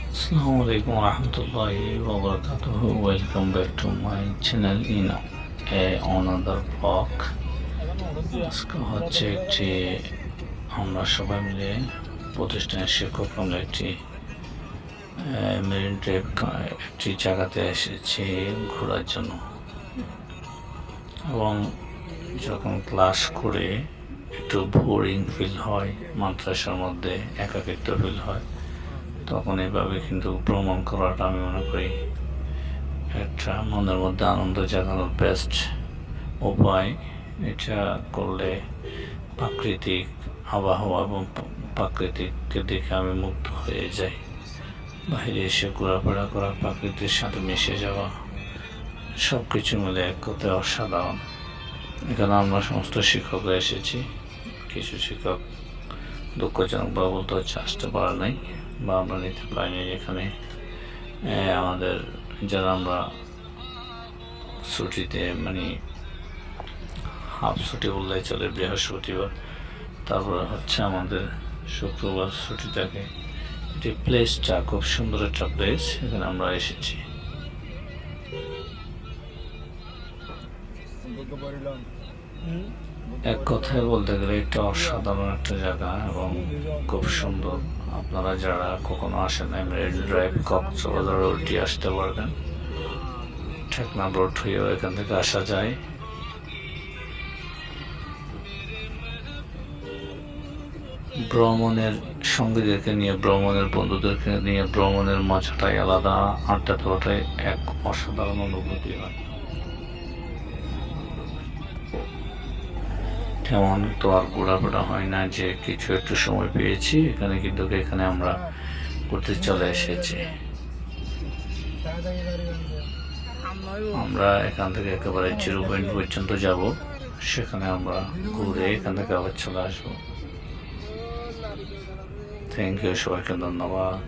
Assalamualaikum warahmatullahi wabarakatuh. Welcome back to my channel in another vlog. আজকে হচ্ছে আমরা সবাই মিলে প্রতিষ্ঠানের শিক্ষক আমরা মেরিন ড্রাইভ একটি জায়গাতে এসেছি ঘোরার জন্য, এবং যখন ক্লাস করে একটু বোরিং ফিল হয়, মাদ্রাসার মধ্যে একাকিত্ব ফিল হয়, তখন এইভাবে কিন্তু ভ্রমণ করাটা আমি মনে করি একটা মনের মধ্যে আনন্দ জাগানোর বেস্ট উপায়। এটা করলে প্রাকৃতিক আবহাওয়া এবং প্রাকৃতিককে দেখে আমি মুগ্ধ হয়ে যাই। বাইরে এসে ঘোরাফেরা করা, প্রাকৃতির সাথে মিশে যাওয়া, সব কিছু মিলে এক কথায় অসাধারণ। এখানে আমরা সমস্ত শিক্ষকরা এসেছি। কিছু শিক্ষক দুঃখজনক বা বলতে হচ্ছে আসতে পারে নাই বা আমরা নিতে পারিনি। এখানে আমাদের যারা আমরা ছুটিতে হাফ ছুটি বললে চলে, বৃহস্পতিবার, তারপরে হচ্ছে আমাদের শুক্রবার ছুটি থাকে। এটি প্লেসটা খুব সুন্দর একটা প্লেস, এখানে আমরা এসেছি। এক কথায় বলতে গেলে এটা অসাধারণ একটা জায়গা এবং খুব সুন্দর। আপনারা যারা কখনো আসেন মেরিন ড্রাইভ কক্সবাজার রোডটি আসতে পারবেন। টেকনাফ রোড হয়েও এখান থেকে আসা যায়। ভ্রমণের সঙ্গীদেরকে নিয়ে, ভ্রমণের বন্ধুদেরকে নিয়ে ভ্রমণের মজাটাই আলাদা, আড্ডা দেওয়াটাই এক অসাধারণ অনুভূতি হয়। তেমন তো আর ঘোরাফেরা হয় না যে কিছু একটু সময় পেয়েছি এখানে, কিন্তু এখানে আমরা ঘুরতে চলে এসেছি। আমরা এখান থেকে একেবারে জিরো পয়েন্ট পর্যন্ত যাব, সেখানে আমরা ঘুরে এখান থেকে আবার চলে আসবো। থ্যাংক ইউ, সবাইকে ধন্যবাদ।